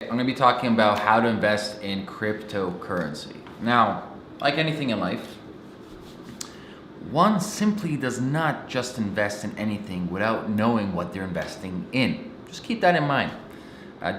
I'm going to be talking about how to invest in cryptocurrency. Now, like anything in life, one simply does not just invest in anything without knowing what they're investing in. Just keep that in mind.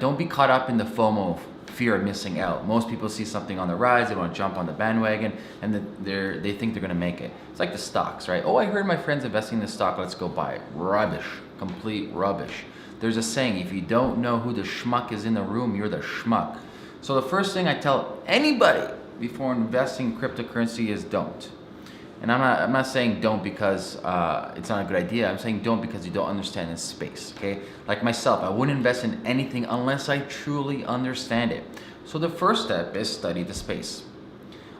Don't be caught up in the FOMO, fear of missing out. Most people see something on the rise, they want to jump on the bandwagon, and they think they're going to make it. It's like the stocks, right? Oh, I heard my friends investing in this stock, let's go buy it. Rubbish, complete rubbish. There's a saying, if you don't know who the schmuck is in the room, you're the schmuck. So the first thing I tell anybody before investing in cryptocurrency is don't. And I'm not saying don't because it's not a good idea. I'm saying don't because you don't understand this space, okay? Like myself, I wouldn't invest in anything unless I truly understand it. So the first step is study the space.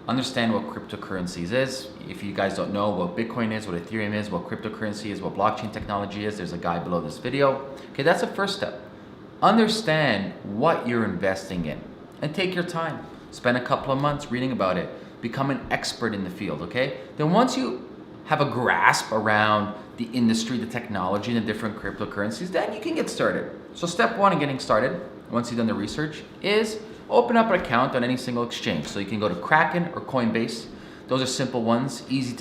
Understand what cryptocurrencies is. If you guys don't know what Bitcoin is, what Ethereum is, what cryptocurrency is, what blockchain technology is, there's a guide below this video. Okay, that's the first step. Understand what you're investing in and take your time. Spend a couple of months reading about it. Become an expert in the field, okay? Then once you have a grasp around the industry, the technology, and the different cryptocurrencies, then you can get started. So step one in getting started, once you've done the research, is open up an account on any single exchange. So you can go to Kraken or Coinbase. Those are simple ones, easy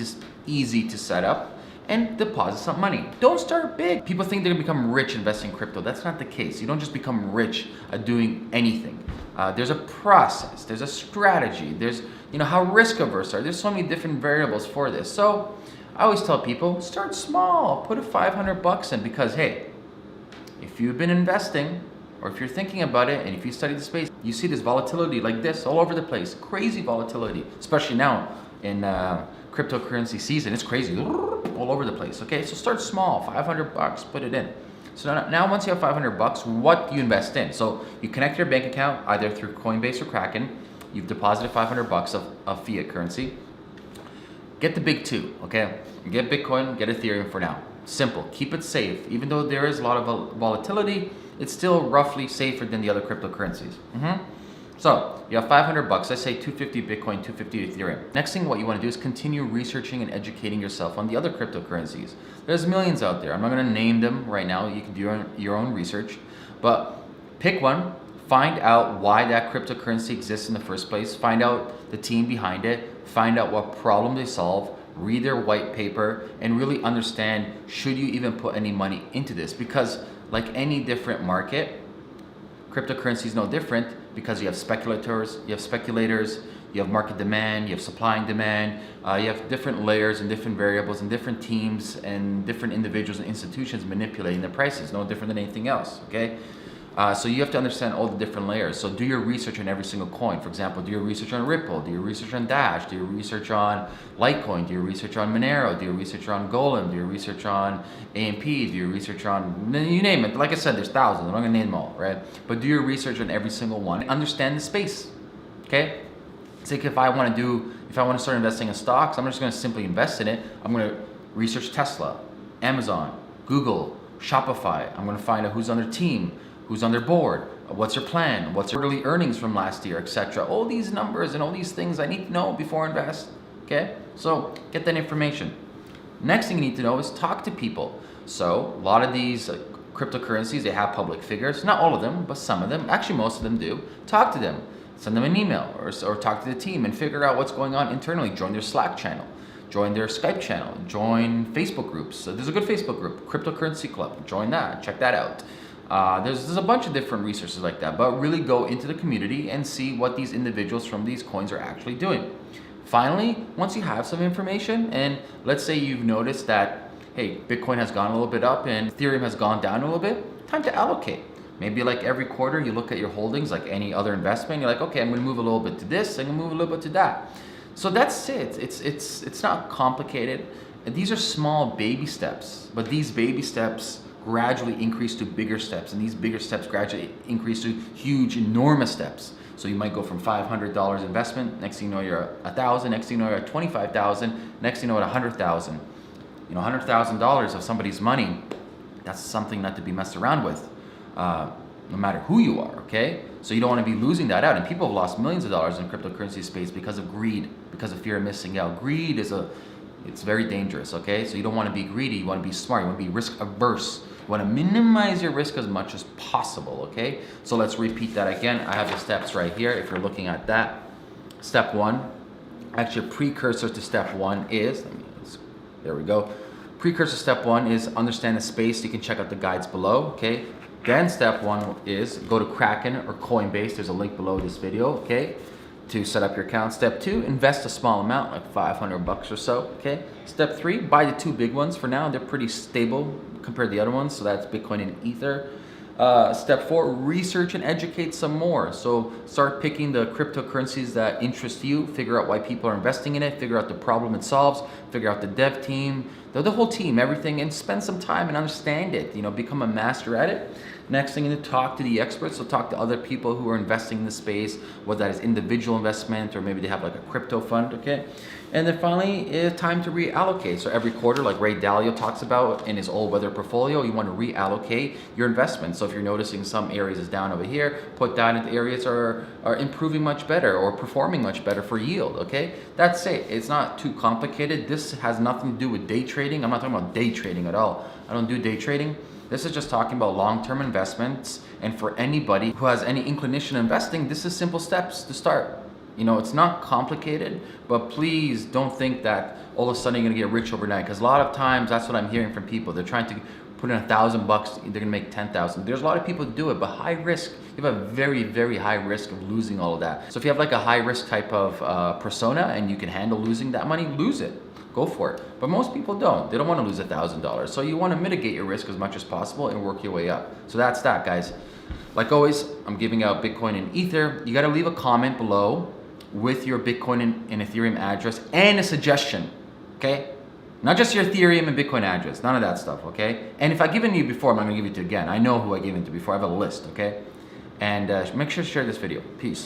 to set up, and deposit some money. Don't start big. People think they're gonna become rich investing in crypto. That's not the case. You don't just become rich at doing anything. There's a process, there's a strategy, there's how risk averse are. There's so many different variables for this. So I always tell people, start small, put a 500 bucks in, because hey, if you've been investing, or if you're thinking about it, and if you study the space, you see this volatility like this all over the place, crazy volatility, especially now in cryptocurrency season. It's crazy, all over the place, okay? So start small, 500 bucks, put it in. So now once you have 500 bucks, what do you invest in? So you connect your bank account either through Coinbase or Kraken. You've deposited 500 bucks of fiat currency. Get the big two, okay? Get Bitcoin, get Ethereum for now. Simple, keep it safe. Even though there is a lot of volatility, it's still roughly safer than the other cryptocurrencies. So you have 500 bucks, let's say 250 Bitcoin, 250 Ethereum. Next thing what you want to do is continue researching and educating yourself on the other cryptocurrencies. There's millions out there. I'm not going to name them right now. You can do your own research, but pick one, find out why that cryptocurrency exists in the first place, find out the team behind it, find out what problem they solve, read their white paper, and really understand, should you even put any money into this? Because like any different market, cryptocurrency is no different, because you have speculators, you have market demand, you have supply and demand, you have different layers and different variables and different teams and different individuals and institutions manipulating the prices, no different than anything else, okay? So you have to understand all the different layers. So do your research on every single coin. For example, do your research on Ripple, do your research on Dash, do your research on Litecoin, do your research on Monero, do your research on Golem, do your research on AMP, do your research on, you name it. Like I said, there's thousands, I'm not gonna name them all, right? But do your research on every single one. Understand the space, okay? It's like if I wanna start investing in stocks, I'm just gonna simply invest in it. I'm gonna research Tesla, Amazon, Google, Shopify. I'm gonna find out who's on their team, who's on their board, what's your plan, what's your quarterly earnings from last year, etc. All these numbers and all these things I need to know before I invest, okay? So get that information. Next thing you need to know is talk to people. So a lot of these cryptocurrencies, they have public figures, not all of them, but some of them, actually most of them do. Talk to them, send them an email or talk to the team and figure out what's going on internally. Join their Slack channel, join their Skype channel, join Facebook groups. So there's a good Facebook group, Cryptocurrency Club, join that, check that out. There's a bunch of different resources like that, but really go into the community and see what these individuals from these coins are actually doing. Finally, once you have some information, and let's say you've noticed that, hey, Bitcoin has gone a little bit up and Ethereum has gone down a little bit, time to allocate. Maybe like every quarter you look at your holdings like any other investment, you're like, okay, I'm gonna move a little bit to this, I'm gonna move a little bit to that. So that's it, it's not complicated. And these are small baby steps, but these baby steps gradually increase to bigger steps, and these bigger steps gradually increase to huge, enormous steps. So you might go from $500 investment, next thing you know you're at $1,000, next thing you know you're at $25,000, next thing you know at $100,000. $100,000 of somebody's money, that's something not to be messed around with, no matter who you are, okay? So you don't want to be losing that out, and people have lost millions of dollars in cryptocurrency space because of greed, because of fear of missing out. Greed it's very dangerous, okay? So you don't want to be greedy, you want to be smart, you want to be risk averse. You want to minimize your risk as much as possible, okay? So let's repeat that again. I have the steps right here if you're looking at that. Step one, actually a precursor to step one is, there we go. Precursor step one is understand the space. You can check out the guides below, okay? Then step one is go to Kraken or Coinbase. There's a link below this video, okay? To set up your account. Step two, invest a small amount, like 500 bucks or so, okay? Step three, buy the two big ones for now. They're pretty stable compared to the other ones, so that's Bitcoin and Ether. Step four, research and educate some more. So start picking the cryptocurrencies that interest you, figure out why people are investing in it, figure out the problem it solves, figure out the dev team, the whole team, everything, and spend some time and understand it, become a master at it. Next thing is to talk to the experts, so talk to other people who are investing in the space, whether that is individual investment or maybe they have like a crypto fund, okay? And then finally, it's time to reallocate. So every quarter, like Ray Dalio talks about in his all-weather portfolio, you want to reallocate your investment. So if you're noticing some areas is down over here, put that into areas are improving much better or performing much better for yield, okay? That's it. It's not too complicated. This has nothing to do with day trading. I'm not talking about day trading at all. I don't do day trading. This is just talking about long-term investments, and for anybody who has any inclination in investing, this is simple steps to start. It's not complicated, but please don't think that all of a sudden you're gonna get rich overnight, because a lot of times that's what I'm hearing from people. They're trying to put in $1,000, they're gonna make 10,000. There's a lot of people who do it, but high risk. You have a very, very high risk of losing all of that. So if you have like a high risk type of persona and you can handle losing that money, lose it. Go for it. But most people don't. They don't want to lose $1,000. So you want to mitigate your risk as much as possible and work your way up. So that's that, guys. Like always, I'm giving out Bitcoin and Ether. You got to leave a comment below with your Bitcoin and Ethereum address and a suggestion, okay? Not just your Ethereum and Bitcoin address. None of that stuff, okay? And if I've given you before, I'm not going to give it to you again. I know who I gave it to before. I have a list, okay? And make sure to share this video. Peace.